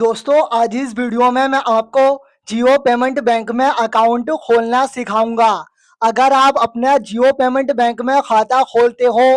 दोस्तों आज इस वीडियो में मैं आपको जियो पेमेंट बैंक में अकाउंट खोलना सिखाऊंगा। अगर आप अपना जियो पेमेंट बैंक में खाता खोलते हो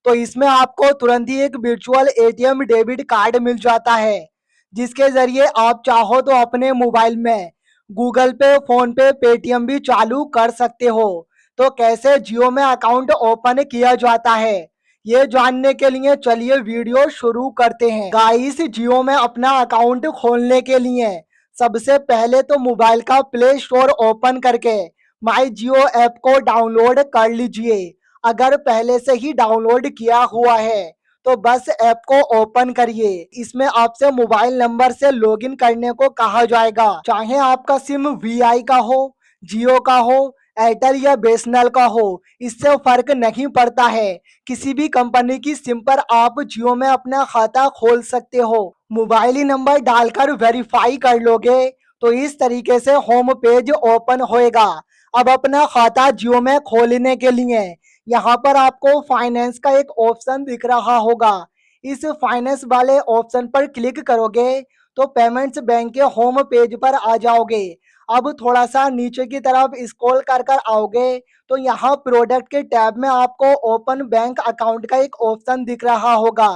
तो इसमें आपको तुरंत ही एक वर्चुअल एटीएम डेबिट कार्ड मिल जाता है, जिसके जरिए आप चाहो तो अपने मोबाइल में गूगल पे, फोन पे, पेटीएम भी चालू कर सकते हो। तो कैसे जियो में अकाउंट ओपन किया जाता है ये जानने के लिए चलिए वीडियो शुरू करते हैं। गाइस, जियो में अपना अकाउंट खोलने के लिए सबसे पहले तो मोबाइल का प्ले स्टोर ओपन करके माई जियो ऐप को डाउनलोड कर लीजिए। अगर पहले से ही डाउनलोड किया हुआ है तो बस ऐप को ओपन करिए। इसमें आपसे मोबाइल नंबर से लॉगिन करने को कहा जाएगा। चाहे आपका सिम वीआई का हो, जियो का हो, एयरटेल या बीएसएनएल का हो, इससे फर्क नहीं पड़ता है। किसी भी कंपनी की सिम पर आप जियो में अपना खाता खोल सकते हो। मोबाइल नंबर डालकर वेरीफाई कर लोगे तो इस तरीके से होम पेज ओपन होएगा। अब अपना खाता जियो में खोलने के लिए यहाँ पर आपको फाइनेंस का एक ऑप्शन दिख रहा होगा। इस फाइनेंस वाले ऑप्शन पर क्लिक करोगे तो पेमेंट्स बैंक के होम पेज पर आ जाओगे। अब थोड़ा सा नीचे की तरफ स्क्रॉल कर कर आओगे तो यहाँ प्रोडक्ट के टैब में आपको ओपन बैंक अकाउंट का एक ऑप्शन दिख रहा होगा।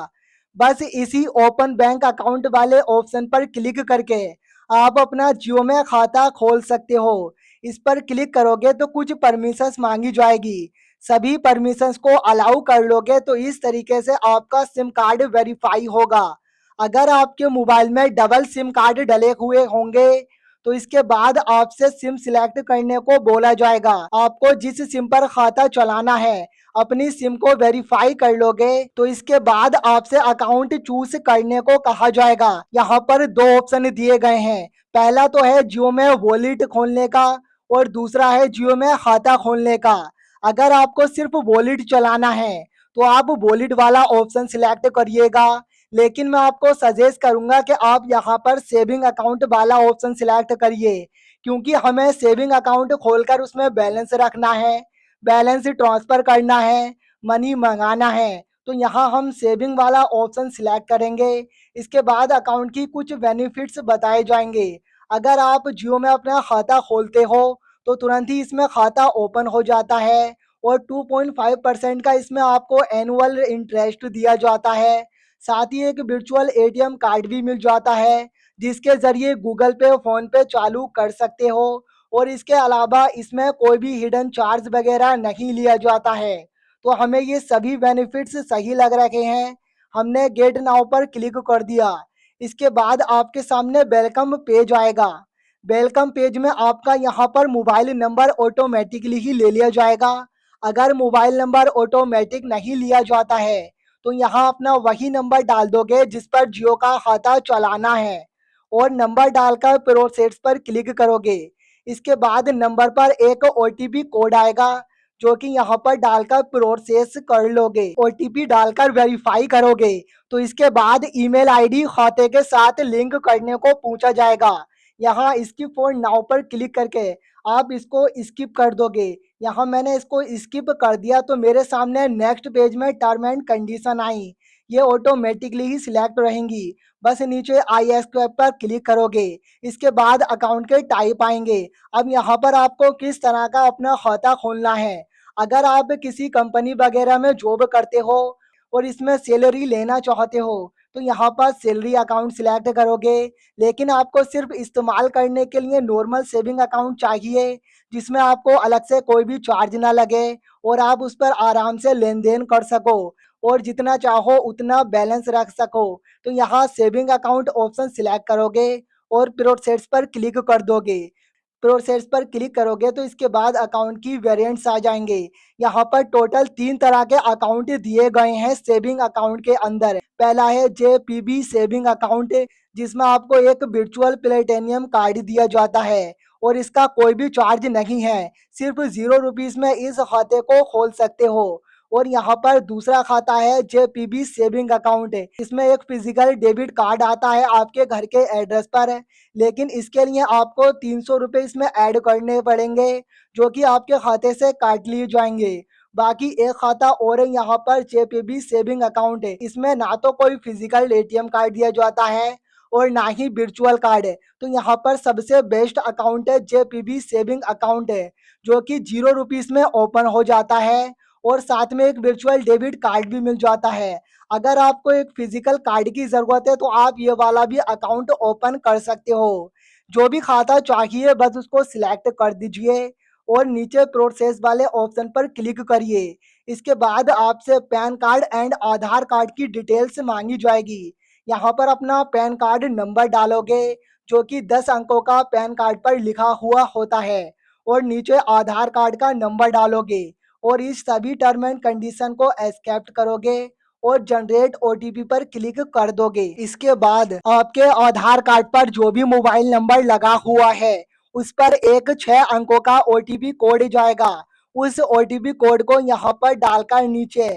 बस इसी ओपन बैंक अकाउंट वाले ऑप्शन पर क्लिक करके आप अपना जियो में खाता खोल सकते हो। इस पर क्लिक करोगे तो कुछ परमिशंस मांगी जाएगी। सभी परमिशंस को अलाउ कर लोगे तो इस तरीके से आपका सिम कार्ड वेरीफाई होगा। अगर आपके मोबाइल में डबल सिम कार्ड डले हुए होंगे तो इसके बाद आपसे सिम सिलेक्ट करने को बोला जाएगा। आपको जिस सिम पर खाता चलाना है अपनी सिम को वेरीफाई कर लोगे तो इसके बाद आपसे अकाउंट चूज करने को कहा जाएगा। यहाँ पर दो ऑप्शन दिए गए हैं। पहला तो है जियो में वॉलेट खोलने का और दूसरा है जियो में खाता खोलने का। अगर आपको सिर्फ वॉलेट चलाना है तो आप वॉलेट वाला ऑप्शन सिलेक्ट करिएगा, लेकिन मैं आपको सजेस्ट करूंगा कि आप यहाँ पर सेविंग अकाउंट वाला ऑप्शन सिलेक्ट करिए, क्योंकि हमें सेविंग अकाउंट खोलकर उसमें बैलेंस रखना है, बैलेंस ट्रांसफर करना है, मनी मंगाना है। तो यहाँ हम सेविंग वाला ऑप्शन सिलेक्ट करेंगे। इसके बाद अकाउंट की कुछ बेनिफिट्स बताए जाएंगे। अगर आप जियो में अपना खाता खोलते हो तो तुरंत ही इसमें खाता ओपन हो जाता है और 2.5% का इसमें आपको एनुअल इंटरेस्ट दिया जाता है। साथ ही एक वर्चुअल एटीएम कार्ड भी मिल जाता है, जिसके जरिए गूगल पे, फोन पे चालू कर सकते हो। और इसके अलावा इसमें कोई भी हिडन चार्ज वगैरह नहीं लिया जाता है। तो हमें ये सभी बेनिफिट्स सही लग रहे हैं। हमने गेट नाउ पर क्लिक कर दिया। इसके बाद आपके सामने वेलकम पेज आएगा। वेलकम पेज में आपका यहाँ पर मोबाइल नंबर ऑटोमेटिकली ही ले लिया जाएगा। अगर मोबाइल नंबर ऑटोमेटिक नहीं लिया जाता है तो यहाँ अपना वही नंबर डाल दोगे जिस पर जियो का खाता चलाना है और नंबर डालकर प्रोसेस पर क्लिक करोगे। इसके बाद नंबर पर एक ओटीपी कोड आएगा जो कि यहाँ पर डालकर प्रोसेस कर लोगे। ओटीपी डालकर वेरीफाई करोगे तो इसके बाद ईमेल आईडी खाते के साथ लिंक करने को पूछा जाएगा। यहाँ स्किप फॉर नाउ पर क्लिक करके आप इसको स्किप कर दोगे। यहाँ मैंने इसको स्किप कर दिया तो मेरे सामने नेक्स्ट पेज में टर्म एंड कंडीशन आई, ये ऑटोमेटिकली ही सिलेक्ट रहेंगी। बस नीचे आई एक्सेप्ट पर क्लिक करोगे। इसके बाद अकाउंट के टाइप आएंगे। अब यहाँ पर आपको किस तरह का अपना खाता खोलना है। अगर आप किसी कंपनी वगैरह में जॉब करते हो और इसमें सैलरी लेना चाहते हो तो यहाँ पर सैलरी अकाउंट सिलेक्ट करोगे, लेकिन आपको सिर्फ इस्तेमाल करने के लिए नॉर्मल सेविंग अकाउंट चाहिए जिसमें आपको अलग से कोई भी चार्ज ना लगे और आप उस पर आराम से लेन देन कर सको और जितना चाहो उतना बैलेंस रख सको। तो यहाँ सेविंग अकाउंट ऑप्शन सिलेक्ट करोगे और प्रोसेस पर क्लिक कर दोगे। प्रोसेस पर क्लिक करोगे तो इसके बाद अकाउंट की वेरिएंट्स आ जाएंगे। यहाँ पर टोटल 3 तरह के अकाउंट दिए गए हैं सेविंग अकाउंट के अंदर। पहला है जेपीबी सेविंग अकाउंट, जिसमें आपको एक वर्चुअल प्लेटिनियम कार्ड दिया जाता है और इसका कोई भी चार्ज नहीं है। सिर्फ 0 रुपीज में इस खाते को खोल सकते हो। और यहाँ पर दूसरा खाता है जेपीबी सेविंग अकाउंट, इसमें एक फिजिकल डेबिट कार्ड आता है आपके घर के एड्रेस पर, लेकिन इसके लिए आपको 300 रुपये इसमें ऐड करने पड़ेंगे जो कि आपके खाते से काट लिए जाएंगे। बाकी एक खाता और है यहाँ पर जेपीबी सेविंग अकाउंट है, इसमें ना तो कोई फिजिकल एटीएम कार्ड दिया जाता है और ना ही वर्चुअल कार्ड है। तो यहाँ पर सबसे बेस्ट अकाउंट है जेपीबी सेविंग अकाउंट है, जो कि 0 रुपीस में ओपन हो जाता है और साथ में एक वर्चुअल डेबिट कार्ड भी मिल जाता है। अगर आपको एक फिजिकल कार्ड की जरूरत है तो आप ये वाला भी अकाउंट ओपन कर सकते हो। जो भी खाता चाहिए बस उसको सिलेक्ट कर दीजिए और नीचे प्रोसेस वाले ऑप्शन पर क्लिक करिए। इसके बाद आपसे pan card and Aadhaar card की डिटेल्स मांगी जाएगी। यहाँ पर अपना पैन कार्ड नंबर डालोगे, जो कि 10 अंकों का पैन कार्ड पर लिखा हुआ होता है, और नीचे आधार कार्ड का नंबर डालोगे और इस सभी टर्म एंड कंडीशन को एक्सेप्ट करोगे और जनरेट ओटीपी पर क्लिक कर दोगे। इसके बाद आपके आधार कार्ड पर जो भी मोबाइल नंबर लगा हुआ है उस पर एक 6 अंकों का ओटीपी कोड जाएगा। उस ओटीपी कोड को यहाँ पर डालकर नीचे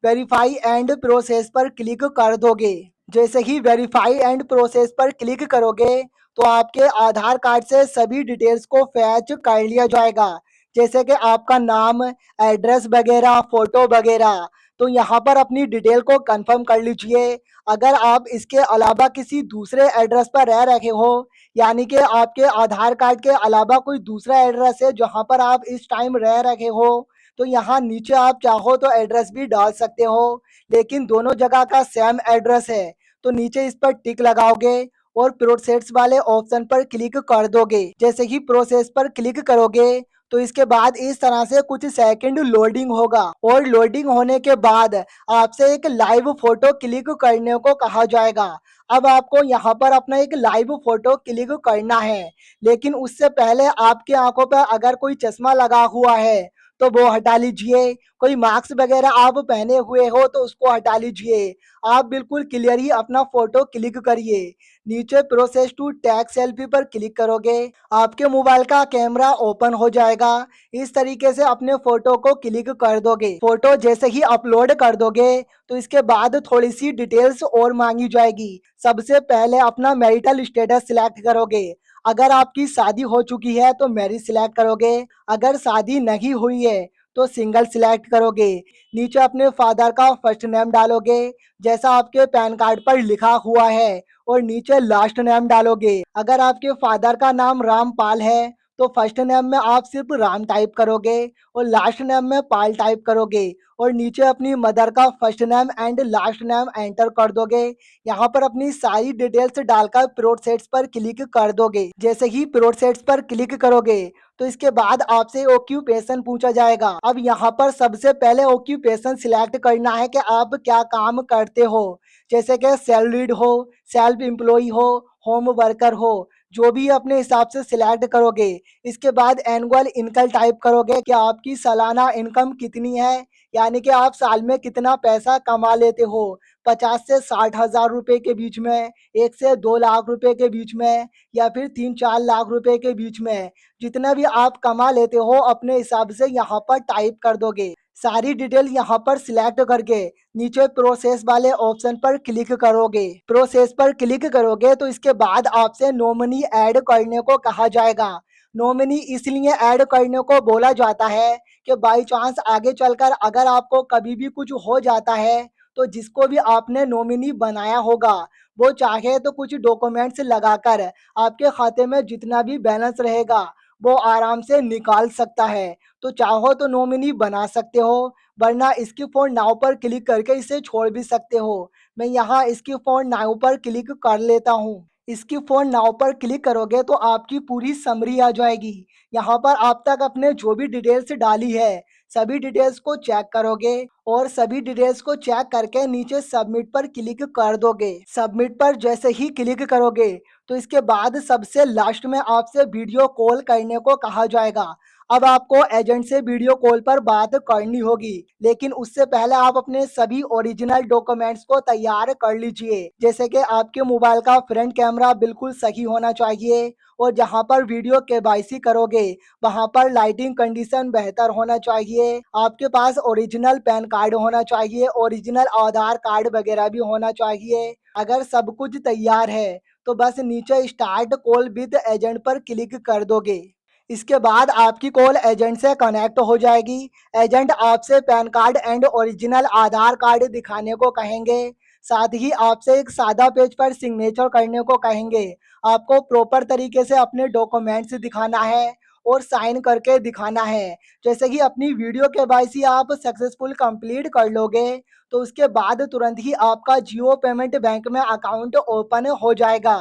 वेरीफाई एंड प्रोसेस पर क्लिक कर दोगे। जैसे ही वेरीफाई एंड प्रोसेस पर क्लिक करोगे तो आपके आधार कार्ड से सभी डिटेल्स को फैच कर लिया जाएगा, जैसे कि आपका नाम, एड्रेस वगैरह, फोटो वगैरह। तो यहाँ पर अपनी डिटेल को कंफर्म कर लीजिए। अगर आप इसके अलावा किसी दूसरे एड्रेस पर रह रहे हो, यानी कि आपके आधार कार्ड के अलावा कोई दूसरा एड्रेस है जहाँ पर आप इस टाइम रह रहे हो, तो यहाँ नीचे आप चाहो तो एड्रेस भी डाल सकते हो, लेकिन दोनों जगह का सेम एड्रेस है तो नीचे इस पर टिक लगाओगे और प्रोसेस वाले ऑप्शन पर क्लिक कर दोगे। जैसे ही प्रोसेस पर क्लिक करोगे तो इसके बाद इस तरह से कुछ सेकंड लोडिंग होगा और लोडिंग होने के बाद आपसे एक लाइव फोटो क्लिक करने को कहा जाएगा। अब आपको यहाँ पर अपना एक लाइव फोटो क्लिक करना है, लेकिन उससे पहले आपकी आंखों पर अगर कोई चश्मा लगा हुआ है तो वो हटा लीजिए। कोई मास्क वगैरह आप पहने हुए हो तो उसको हटा लीजिए। आप बिल्कुल क्लियर ही अपना फोटो क्लिक करिए। नीचे प्रोसेस टू टैग सेल्फी पर क्लिक करोगे, आपके मोबाइल का कैमरा ओपन हो जाएगा। इस तरीके से अपने फोटो को क्लिक कर दोगे। फोटो जैसे ही अपलोड कर दोगे तो इसके बाद थोड़ी सी डिटेल्स और मांगी जाएगी। सबसे पहले अपना मैरिटल स्टेटस सिलेक्ट करोगे। अगर आपकी शादी हो चुकी है तो मैरिज सिलेक्ट करोगे, अगर शादी नहीं हुई है तो सिंगल सिलेक्ट करोगे। नीचे अपने फादर का फर्स्ट नेम डालोगे जैसा आपके पैन कार्ड पर लिखा हुआ है और नीचे लास्ट नेम डालोगे। अगर आपके फादर का नाम रामपाल है तो फर्स्ट नेम में आप सिर्फ राम टाइप करोगे और लास्ट नेम में पाल टाइप करोगे और नीचे अपनी मदर का first name and last name enter कर दोगे। यहाँ पर अपनी सारी डिटेल्स डालकर प्रोसेस पर क्लिक कर दोगे। जैसे ही प्रोसेस पर क्लिक करोगे तो इसके बाद आपसे ऑक्यूपेशन पूछा जाएगा। अब यहाँ पर सबसे पहले ऑक्यूपेशन सिलेक्ट करना है कि आप क्या काम करते हो, जैसे कि सैलरीड हो, सेल्फ एम्प्लॉय हो, होम वर्कर हो, जो भी अपने हिसाब से सिलेक्ट करोगे। इसके बाद एनुअल इनकम टाइप करोगे कि आपकी सालाना इनकम कितनी है, यानी कि आप साल में कितना पैसा कमा लेते हो। 50 से 60 हजार रुपए के बीच में, 1 से 2 लाख रुपए के बीच में, या फिर 3-4 लाख रुपए के बीच में, जितना भी आप कमा लेते हो अपने हिसाब से यहाँ पर टाइप कर दोगे। सारी डिटेल यहाँ पर सिलेक्ट करके नीचे प्रोसेस वाले ऑप्शन पर क्लिक करोगे। प्रोसेस पर क्लिक करोगे तो इसके बाद आपसे नॉमिनी ऐड करने को कहा जाएगा। नॉमिनी इसलिए ऐड करने को बोला जाता है कि बाई चांस आगे चलकर अगर आपको कभी भी कुछ हो जाता है तो जिसको भी आपने नॉमिनी बनाया होगा वो चाहे तो कुछ डॉक्यूमेंट्स लगाकर आपके खाते में जितना भी बैलेंस रहेगा वो आराम से निकाल सकता है। तो चाहो तो नॉमिनी बना सकते हो, वरना इसकी फोन नाउ पर क्लिक करके इसे छोड़ भी सकते हो। मैं यहाँ इसकी फोन नाउ पर क्लिक कर लेता हूँ। इसकी फोन नाउ पर क्लिक करोगे तो आपकी पूरी समरी आ जाएगी। यहाँ पर आप तक अपने जो भी डिटेल्स डाली है सभी डिटेल्स को चेक करोगे और सभी डिटेल्स को चेक करके नीचे सबमिट पर क्लिक कर दोगे। सबमिट पर जैसे ही क्लिक करोगे तो इसके बाद सबसे लास्ट में आपसे वीडियो कॉल करने को कहा जाएगा। अब आपको एजेंट से वीडियो कॉल पर बात करनी होगी, लेकिन उससे पहले आप अपने सभी ओरिजिनल डॉक्यूमेंट्स को तैयार कर लीजिए। जैसे कि आपके मोबाइल का फ्रंट कैमरा बिल्कुल सही होना चाहिए और जहां पर वीडियो केवाईसी करोगे वहां पर लाइटिंग कंडीशन बेहतर होना चाहिए। आपके पास ओरिजिनल पैन कार्ड होना चाहिए, ओरिजिनल आधार कार्ड वगैरह भी होना चाहिए। अगर सब कुछ तैयार है तो बस नीचे स्टार्ट कॉल विद एजेंट पर क्लिक कर दोगे। इसके बाद आपकी कॉल एजेंट से कनेक्ट हो जाएगी। एजेंट आपसे pan card and original Aadhaar card दिखाने को कहेंगे। साथ ही आपसे एक सादा पेज पर सिग्नेचर करने को कहेंगे। आपको प्रॉपर तरीके से अपने डॉक्यूमेंट्स दिखाना है और साइन करके दिखाना है। जैसे कि अपनी वीडियो केवाईसी आप सक्सेसफुल कंप्लीट कर लोगे तो उसके बाद तुरंत ही आपका जियो पेमेंट बैंक में अकाउंट ओपन हो जाएगा।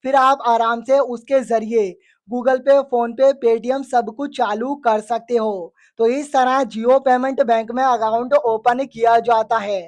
फिर आप आराम से उसके ज़रिए गूगल पे, फ़ोन पे, पेटीएम सब कुछ चालू कर सकते हो। तो इस तरह जियो पेमेंट बैंक में अकाउंट ओपन किया जाता है।